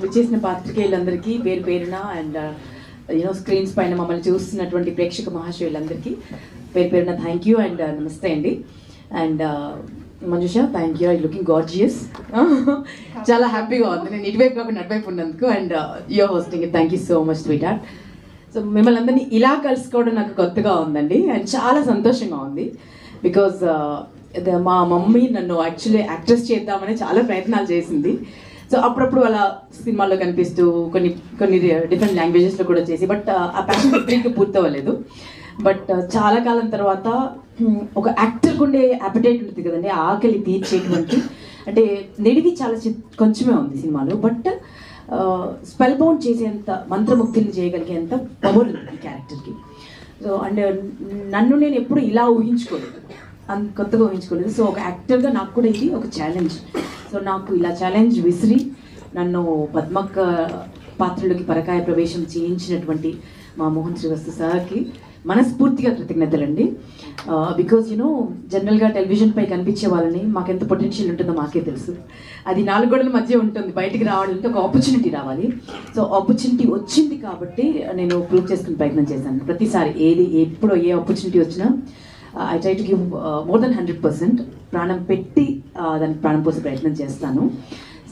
విచ్చేసిన పాత్రికేయులందరికీ పేరు పేరున అండ్ స్క్రీన్స్ పైన మమ్మల్ని చూస్తున్నటువంటి ప్రేక్షక మహాశయులందరికీ పేరు పేరున థ్యాంక్ యూ అండ్ నమస్తే అండి. And Manjusha, thank you, I looking gorgeous. చాలా హ్యాపీగా ఉంది నేను ఇటువైపు కాకుండా అటువైపు ఉన్నందుకు. And you're hosting it, thank you so much sweetheart. So మిమ్మల్ని అందరినీ ఇలా కలుసుకోవడం నాకు కొత్తగా ఉందండి అండ్ చాలా సంతోషంగా ఉంది. బికాజ్ మా మమ్మీ నన్ను యాక్చువల్లీ యాక్ట్రెస్ చేద్దామని చాలా ప్రయత్నాలు చేసింది. సో అప్పుడప్పుడు అలా సినిమాల్లో కనిపిస్తూ కొన్ని కొన్ని డిఫరెంట్ లాంగ్వేజెస్లో కూడా చేసి, బట్ ఆ ప్యాషన్ ఇప్పటికీ పూర్తవ్వలేదు. బట్ చాలా కాలం తర్వాత ఒక యాక్టర్కి ఉండే అపెటైట్ ఉంటుంది కదండి, ఆకలి తీర్చేటువంటి, అంటే నెడివి చాలా కొంచెమే ఉంది సినిమాలో, బట్ స్పెల్ బౌండ్ చేసేంత, మంత్రముగ్ధుల్ని చేయగలిగేంత పవర్ ఉంది ఈ క్యారెక్టర్కి. సో అండ్ నన్ను నేను ఎప్పుడు ఇలా ఊహించుకోలేదు, అంత కొత్తగా ఊహించుకోలేదు. సో ఒక యాక్టర్గా నాకు కూడా ఇది ఒక ఛాలెంజ్. సో నాకు ఇలా ఛాలెంజ్ విసిరి నన్ను పద్మక్క పాత్రలోకి పరకాయ ప్రవేశం చేయించినటువంటి మా మోహన్ శ్రీవస్తు సార్కి మనస్ఫూర్తిగా కృతజ్ఞతలండి. బికాజ్ జనరల్గా టెలివిజన్పై కనిపించే వాళ్ళని మాకెంత పొటెన్షియల్ ఉంటుందో మాకే తెలుసు. అది 4 గోడల మధ్య ఉంటుంది, బయటికి రావాలంటే ఒక ఆపర్చునిటీ రావాలి. సో ఆపర్చునిటీ వచ్చింది కాబట్టి నేను ప్రూవ్ చేసుకునే ప్రయత్నం చేశాను. ప్రతిసారి ఎప్పుడు ఏ ఆపర్చునిటీ వచ్చినా I try to give more than 100%, ప్రాణం పెట్టి దానికి ప్రాణం పోసే ప్రయత్నం చేస్తాను.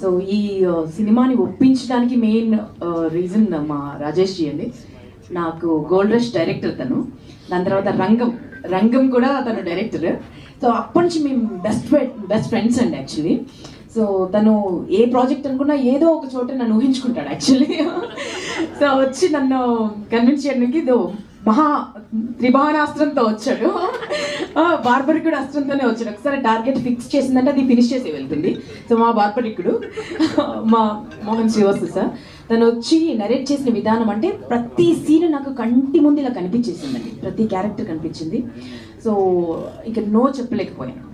సో ఈ సినిమాని ఒప్పించడానికి మెయిన్ రీజన్ మా రాజేష్ జీ అండి. నాకు గోల్డ్ రష్ డైరెక్టర్ తను, దాని తర్వాత రంగం కూడా తను డైరెక్టర్. సో అప్పటి నుంచి మేము బెస్ట్ ఫ్రెండ్స్ అండి యాక్చువల్లీ. సో తను ఏ ప్రాజెక్ట్ అనుకున్నా ఏదో ఒక చోట నన్ను ఊహించుకుంటాడు యాక్చువల్లీ. సో వచ్చి నన్ను కన్విన్స్ చేయడానికి త్రిభానాస్త్రంతో వచ్చాడు, బార్బరికుడు అస్త్రంతోనే వచ్చాడు. ఒకసారి టార్గెట్ ఫిక్స్ చేసిందంటే అది ఫినిష్ చేసి వెళ్తుంది. సో మా బార్బరికుడు మా మోహన్ శ్రీవస్తు సార్, తను వచ్చి నరేట్ చేసిన విధానం అంటే ప్రతి సీన్ నాకు కంటి ముందు ఇలా కనిపించేసిందండి, ప్రతి క్యారెక్టర్ కనిపించింది. సో ఇంకా నో చెప్పలేకపోయాను.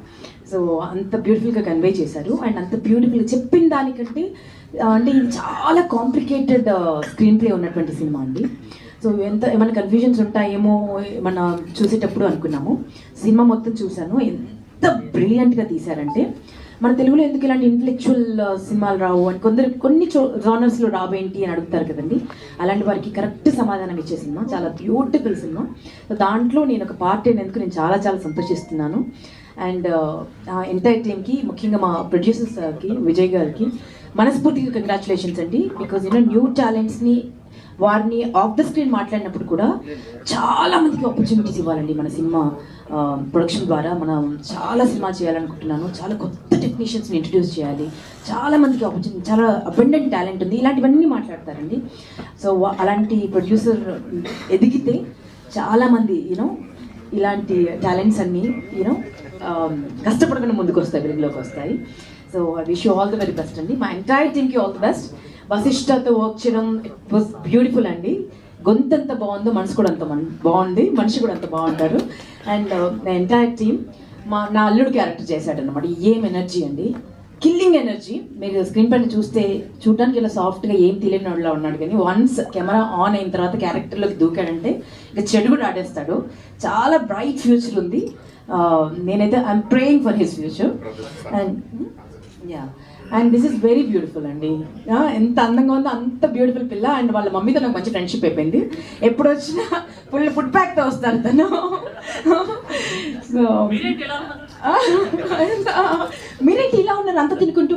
సో అంత బ్యూటిఫుల్గా కన్వే చేశారు. అండ్ అంత బ్యూటిఫుల్గా చెప్పిన దానికంటే అంటే ఇది చాలా కాంప్లికేటెడ్ స్క్రీన్ ప్లే ఉన్నటువంటి సినిమా అండి. సో ఏమైనా కన్ఫ్యూజన్స్ ఉంటాయేమో మన చూసేటప్పుడు అనుకున్నాము. సినిమా మొత్తం చూశాను, ఎంత బ్రిలియంట్గా తీశారంటే, మన తెలుగులో ఎందుకు ఇలాంటి ఇంటలెక్చువల్ సినిమాలు రావు అని కొన్ని జానర్స్లో రావేంటి అని అడుగుతారు కదండి. అలాంటి వారికి కరెక్ట్ సమాధానం ఇచ్చే సినిమా, చాలా బ్యూటిఫుల్ సినిమా. సో దాంట్లో నేను ఒక పార్ట్ అయినందుకు నేను చాలా చాలా సంతోషిస్తున్నాను. అండ్ ఎంటైర్ టీమ్కి, ముఖ్యంగా మా ప్రొడ్యూసర్స్కి, విజయ్ గారికి మనస్ఫూర్తిగా కంగ్రాచులేషన్స్ అండి. బికాజ్ న్యూ టాలెంట్స్ని వారిని ఆఫ్ ద స్క్రీన్ మాట్లాడినప్పుడు కూడా చాలా మందికి ఆపర్చునిటీస్ ఇవ్వాలండి. మన సినిమా ప్రొడక్షన్ ద్వారా మనం చాలా సినిమా చేయాలనుకుంటున్నాను. చాలా కొత్త టెక్నీషియన్స్ని ఇంట్రడ్యూస్ చేయాలి, చాలా మందికి ఆపర్చునిటీ, చాలా అబండెంట్ టాలెంట్ ఉంది, ఇలాంటివన్నీ మాట్లాడతారండి. సో అలాంటి ప్రొడ్యూసర్ ఎదిగితే చాలామంది ఇలాంటి టాలెంట్స్ అన్నీ కష్టపడకుండా ముందుకు వస్తాయి, వెలుగులోకి వస్తాయి. So I wish you all the very best అండి. మా ఎంటైర్ టీమ్కి ఆల్ ది బెస్ట్. వశిష్ఠతో వర్క్ చేయడం ఇట్ వాజ్ బ్యూటిఫుల్ అండి. గొంతు ఎంత బాగుందో మనసు కూడా అంత బాగుంది, మనిషి కూడా అంత బాగుంటారు. అండ్ ఎంటైర్ టీమ్, నా అల్లుడు క్యారెక్టర్ చేశాడు అనమాట. ఏం ఎనర్జీ అండి, కిల్లింగ్ ఎనర్జీ. మీరు స్క్రీన్ పైన చూడడానికి ఇలా సాఫ్ట్గా ఏం తెలియని వాళ్ళ ఉన్నాడు, కానీ వన్స్ కెమెరా ఆన్ అయిన తర్వాత క్యారెక్టర్లోకి దూకాడంటే ఇక చెడు కూడా ఆడేస్తాడు. చాలా బ్రైట్ ఫ్యూచర్ ఉంది. నేనైతే I'm praying for his future. And this is very beautiful అండి. ఎంత అందంగా ఉందో అంత బ్యూటిఫుల్ పిల్ల. అండ్ వాళ్ళ మమ్మీతో నాకు మంచి ఫ్రెండ్షిప్ అయిపోయింది. ఎప్పుడు వచ్చినా ఫుల్ ఫుడ్ ప్యాక్తో వస్తారు తను. సో మీరేంటి ఇలా ఉన్నారు అంత తినుకుంటూ,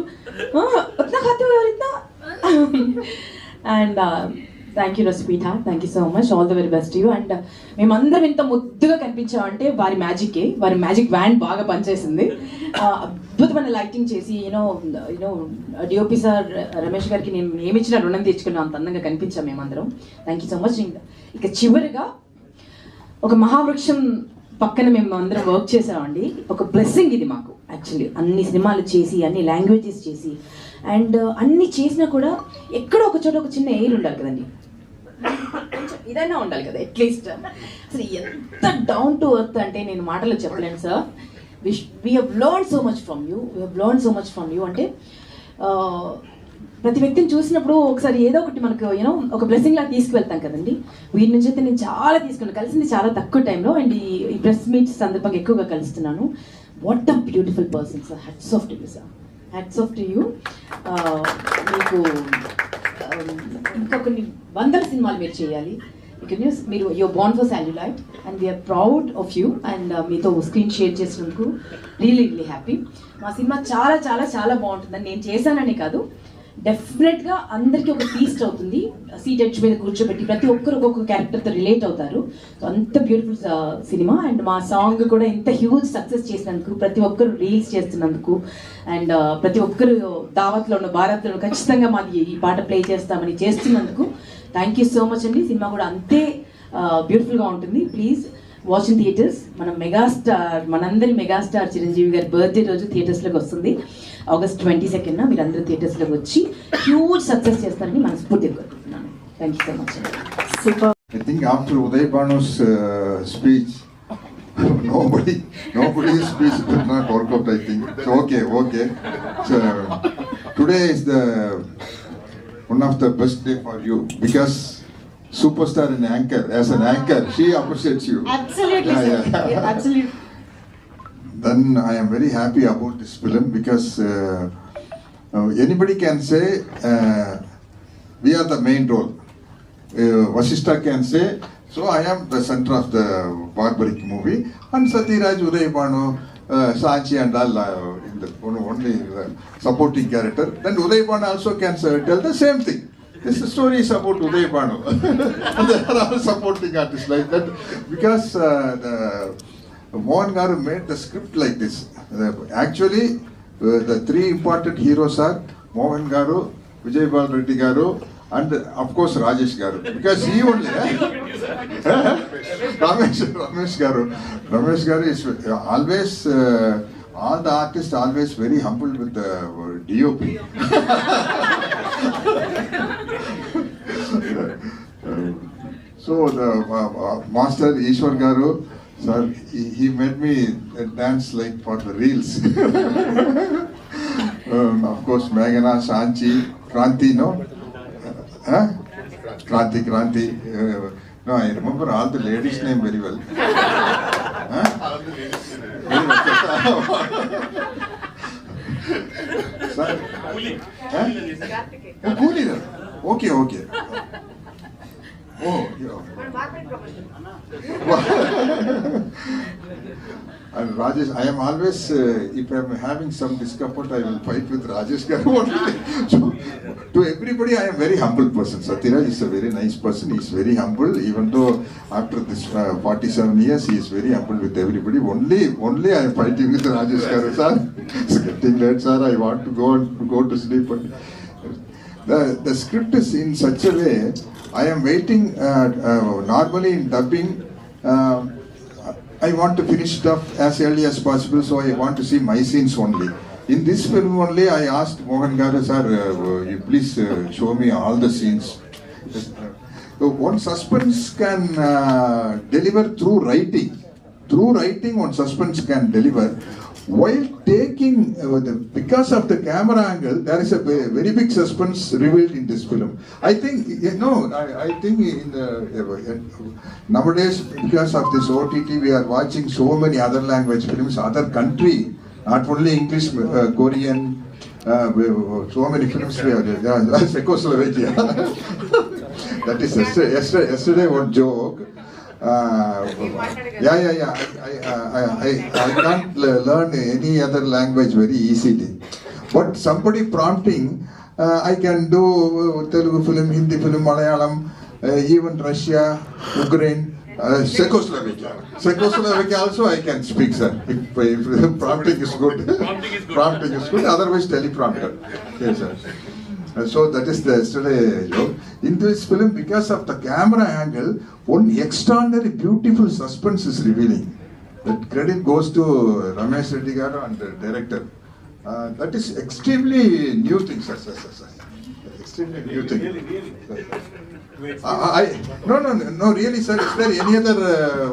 and thank you sweetheart, thank you so much, all the very best you. And మేమందరం ఇంత ముద్దుగా కనిపించామంటే వారి మ్యాజిక్ వ్యాన్ బాగా పనిచేసింది. అద్భుతమైన లైటింగ్ చేసి డిఓపి సార్ రమేష్ గారికి నేను ఏమిచ్చినా రుణం తీర్చుకున్నాం, అంత అందంగా కనిపించాం మేమందరం. Thank you so much. ఇక చివరిగా ఒక మహావృక్షం పక్కన మేము అందరం వర్క్ చేసామండి. ఒక బ్లెస్సింగ్ ఇది మాకు యాక్చువల్లీ. అన్ని సినిమాలు చేసి, అన్ని లాంగ్వేజెస్ చేసి, అండ్ అన్ని చేసినా కూడా ఎక్కడో ఒక చోట ఒక చిన్న ఎయిర్ ఉండాలి కదండి, ఇదైనా ఉండాలి కదా అట్లీస్ట్. అసలు ఎంత డౌన్ టు ఎర్త్ అంటే నేను మాటలు చెప్పలేను sir. We have learn so much from you. అంటే ప్రతి వ్యక్తిని చూసినప్పుడు ఒకసారి ఏదో ఒకటి మనకు ఒక బ్లెస్సింగ్ లాగా తీసుకువెళ్తాం కదండి. వీటి నుంచి అయితే నేను చాలా తీసుకున్నాను, కలిసింది చాలా తక్కువ టైంలో. అండ్ ఈ ప్రెస్ మీట్స్ సందర్భంగా ఎక్కువగా కలుస్తున్నాను. What a beautiful person sir. Hats off to you sir, hats off to you. మీకు ఇంకా కొన్ని వందల సినిమాలు మీరు చేయాలి. మీరు your born for celluloid and we are proud of you and మీతో స్క్రీన్ షేర్ చేసినందుకు రియలీ రియలీ హ్యాపీ. మా సినిమా చాలా చాలా చాలా బాగుంటుందని నేను చేశానని కాదు, డెఫినెట్గా అందరికీ ఒక ఫీస్ట్ అవుతుంది. సీట్ ఎడ్జ్ మీద కూర్చోబెట్టి ప్రతి ఒక్కరు ఒక్కొక్క క్యారెక్టర్తో రిలేట్ అవుతారు. సో అంత బ్యూటిఫుల్ సినిమా. అండ్ మా సాంగ్ కూడా ఇంత హ్యూజ్ సక్సెస్ చేసినందుకు, ప్రతి ఒక్కరు రీల్స్ చేస్తున్నందుకు, అండ్ ప్రతి ఒక్కరు దావత్లో ఉన్న భారత్లో ఖచ్చితంగా మాది ఈ పాట ప్లే చేస్తామని చేస్తున్నందుకు థ్యాంక్ యూ సో మచ్ అండి. సినిమా కూడా అంతే బ్యూటిఫుల్గా ఉంటుంది. Please watch in theatres. మన మెగాస్టార్, మనందరి మెగాస్టార్ చిరంజీవి గారి బర్త్డే రోజు థియేటర్స్లోకి వస్తుంది. August 22nd మీరు అందరూ థియేటర్స్లోకి వచ్చి హ్యూజ్ సక్సెస్ చేస్తారని మనస్ఫూర్తిగా కోరుకుంటున్నాను. Thank you so much. Super. I think after Uday Banu's speech, nobody's speech did not work out, I think. So okay. So today is one of the best day for you because superstar and anchor, as an anchor, she appreciates you. Absolutely, sir. Yeah, absolutely. Then I am very happy about this film because anybody can say we are the main role. Vasishta can say, so I am the center of the barbaric movie, and Satyaraj, Uday Banu, Sachi and all in the only supporting character. Then Uday Banu also can tell the same thing. This story is about Uday Banu. And they are all supporting artists like that because Mohan Garu made the script like this. Actually, the three important heroes are Mohan Garu, Vijay Bal Reddy Garu, and of course Rajesh Garu. Because he only, Ramesh Garu. Ramesh Garu is always, all the artists always very humble with the DOP. So the master Ishwar Garu, sir, he made me dance like for the reels. Of course, Meghana, Shanchi, Kranti, no? Kranti. No, I remember all the ladies' name very well. All the ladies' name. Sir? Cooli. Okay. Oh, yeah. And Rajesh, I am always, if I am having some discomfort, I will fight with Rajesh Garu. So, to everybody, I am very humble person. Satyaraj is a very nice person. He is very humble. Even though after this 47 years, he is very humble with everybody. Only I am fighting with Rajesh Garu, sir. It's getting late, sir. I want to go to sleep. The script is in such a way. I am waiting. Normally in dubbing, I want to finish it up as early as possible, so I want to see my scenes only. In this film only, I asked Mohan Garu, sir, you please show me all the scenes. One suspense can deliver through writing. Through writing, one suspense can deliver. While taking, because of the camera angle, there is a very big suspense revealed in this film. I think, I think in nowadays, because of this OTT, we are watching so many other language films, other country, not only English, Korean, so many films we are, Czechoslovakia. That is yesterday one joke. I can't learn any other language very easily. But somebody prompting, I can do Telugu film, Hindi film, Malayalam, even Russia, Ukraine, Czechoslovakia also I can speak, sir. If prompting is good. Prompting is good. Otherwise teleprompter. Yes, sir. So that is the yesterday joke. In this film, because of the camera angle, one extraordinary beautiful suspense is revealing. That credit goes to Ramesh Reddy Garu and the director. That is extremely new thing, sir. Extremely new thing. No, really, sir. Is there any other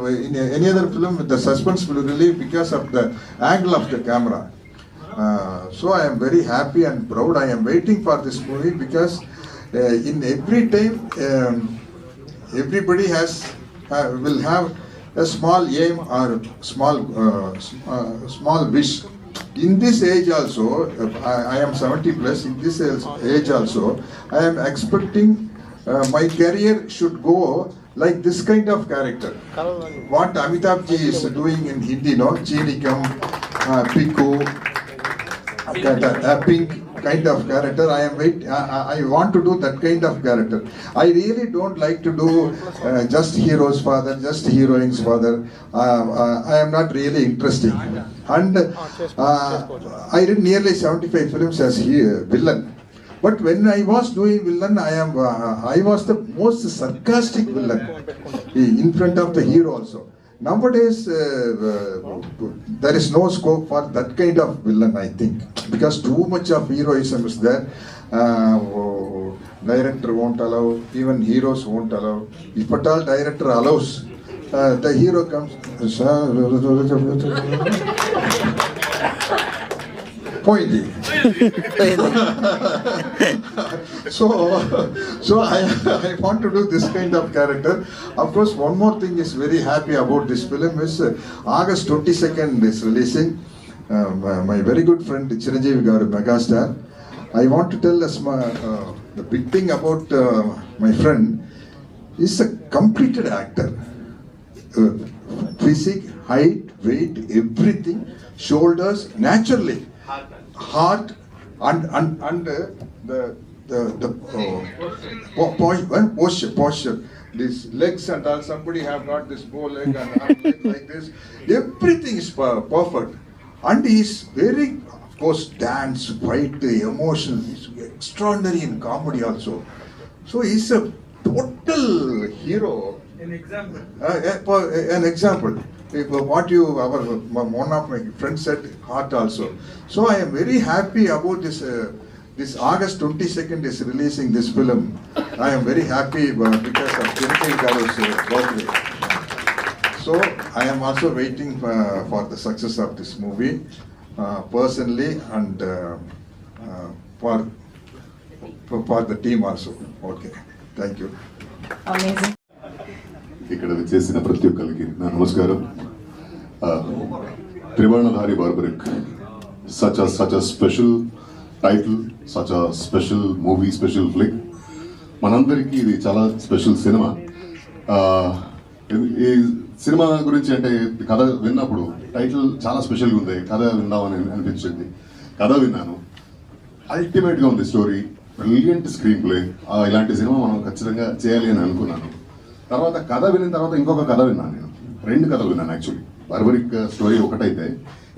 in any other film the suspense will relieve because of the angle of the camera? So I am very happy and proud. I am waiting for this movie because in every time everybody will have a small aim or small wish. In this age also, I am 70 plus. In this age also, I am expecting my career should go like this kind of character. What Amitabh ji is doing in Hindi, no? Chinikam, Piku, Pink kind of character. I want to do that kind of character. I really don't like to do just hero's father, just heroine's father. I am not really interesting. And I did nearly 75 films as villain. But when I was doing villain, I was the most sarcastic villain in front of the hero also. Nowadays, there is no scope for that kind of villain, I think, because too much of heroism is there. Director won't allow, even heroes won't allow. If at all director allows, the hero comes. Pointy. So I want to do this kind of character. Of course, one more thing is very happy about this film is August 22nd is releasing. My very good friend Chiranjeevi Garu, megastar. I want to tell us the big thing about my friend is a completed actor. Physique, height, weight, everything, shoulders, naturally. Heart and the posture. These legs and all, somebody have got this bow leg and arm leg like this. Everything is perfect. And he is very, of course, dance, fight, emotion. He is extraordinary in comedy also. So he is a total hero. An example. What one of my friends said, heart also. So I am very happy about this. This August 22nd is releasing this film. I am very happy because of Chiranjeevi Garu's birthday. So I am also waiting for the success of this movie personally and for the team also. Okay, thank you. Amazing. ఇక్కడ చేసిన ప్రతి ఒక్కరికి నా నమస్కారం. త్రివర్ణధారి barbaric, such a special title, such a special movie, special flick. మనందరికీ ఇది చాలా special cinema. ఈ సినిమా గురించి అంటే కథ విన్నప్పుడు టైటిల్ చాలా స్పెషల్గా ఉంది, కథ విందామని అనిపించింది. కథ విన్నాను, అల్టిమేట్గా ఉంది స్టోరీ, బ్రిలియంట్ స్క్రీన్ ప్లే. ఇలాంటి సినిమా మనం ఖచ్చితంగా చేయాలి అని అనుకున్నాను. తర్వాత కథ విన్న తర్వాత ఇంకొక కథ విన్నాను. నేను 2 కథలు విన్నాను యాక్చువల్లీ. బార్బరిక్ స్టోరీ ఒకటైతే,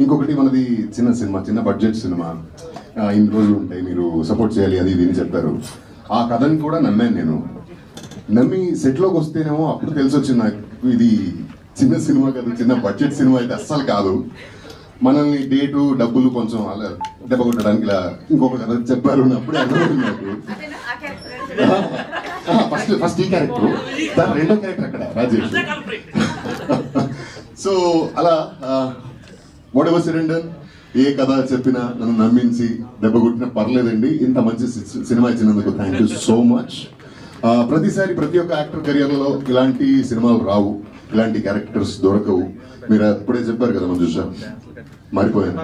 ఇంకొకటి మనది చిన్న సినిమా, చిన్న బడ్జెట్ సినిమా, ఇన్ని రోజులు ఉంటాయి, మీరు సపోర్ట్ చేయాలి, అది ఇది అని చెప్పారు. ఆ కథని కూడా నమ్మాను నేను. నమ్మి సెట్లోకి వస్తేనేమో అప్పుడు తెలిసి వచ్చింది నాకు, ఇది చిన్న సినిమా కాదు, చిన్న బడ్జెట్ సినిమా అయితే అస్సలు కాదు. మనల్ని డేటు డబ్బులు కొంచెం అలా దెబ్బ కొట్టడానికి ఇలా ఇంకొక కథ చెప్పారు. అప్పుడే అర్థమైంది నాకు. ఫస్ట్ ఈ క్యారెక్టర్, దాని రెండో క్యారెక్టర్ అక్కడ రాజేష్. సో అలా whatever said and done, ఏ కథ చెప్పినా నన్ను నమ్మించి దెబ్బ కొట్టినా పర్లేదండి. ఇంత మంచి సినిమా ఇచ్చినందుకు థ్యాంక్ యూ సో మచ్. ప్రతిసారి ప్రతి ఒక్క యాక్టర్ కెరియర్లో ఇలాంటి సినిమాలు రావు, ఇలాంటి క్యారెక్టర్స్ దొరకవు. మీరు అప్పుడే చెప్పారు కదా మంజుష, మారిపోయాను,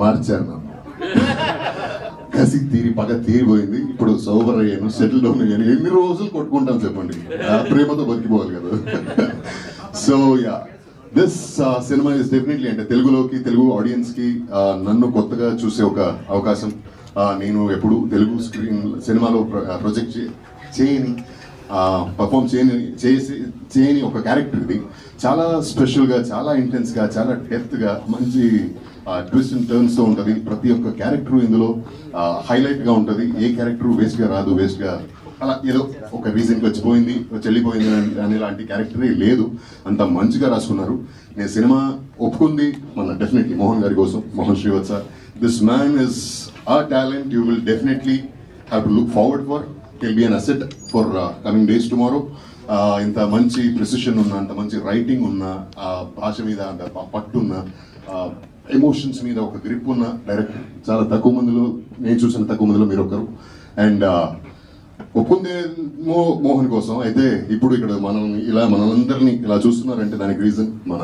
మార్చారు నన్ను. కసి తీరి పగ తీరిపోయింది, ఇప్పుడు సోబర్ అయ్యాను, సెటిల్ డౌన్ అయ్యాను. ఎన్ని రోజులు కొట్టుకుంటాను చెప్పండి, ప్రేమతో బతికిపోవాలి కదా. So yeah, this cinema is definitely, అంటే తెలుగు ఆడియన్స్కి నన్ను కొత్తగా చూసే ఒక అవకాశం. నేను ఎప్పుడు తెలుగు సినిమాలో ప్రొజెక్ట్ చేయని, పర్ఫామ్ చేయని ఒక క్యారెక్టర్ ఇది. చాలా స్పెషల్గా, చాలా ఇంటెన్స్గా, చాలా డెప్త్గా, మంచి ట్విస్ట్ అండ్ టర్న్స్తో ఉంటుంది. ప్రతి ఒక్క క్యారెక్టర్ ఇందులో హైలైట్గా ఉంటుంది. ఏ క్యారెక్టర్ వేస్ట్గా రాదు, వేస్ట్గా అలా ఏదో ఒక రీజన్కి వచ్చిపోయింది, చెల్లిపోయింది అనే లాంటి క్యారెక్టరే లేదు. అంత మంచిగా రాసుకున్నారు. నేను సినిమా ఒప్పుకుంది మన డెఫినెట్లీ మోహన్ గారి కోసం, Mohan Srivatsa. This man is a talent you will definitely have to look forward for. He'll be an asset for coming days tomorrow. ఇంత మంచి ప్రిసిషన్ ఉన్న, అంత మంచి రైటింగ్ ఉన్న, భాష మీద అంత పట్టు ఉన్న, ఎమోషన్స్ మీద ఒక గ్రిప్ ఉన్న డైరెక్టర్ చాలా తక్కువ మందిలో, నేను చూసిన తక్కువ మందిలో మీరు ఒకరు. అండ్ ఒప్పుకుందేమో మోహన్ కోసం, అయితే ఇప్పుడు ఇక్కడ మనందరినీ ఇలా చూస్తున్నారంటే దానికి రీజన్ మన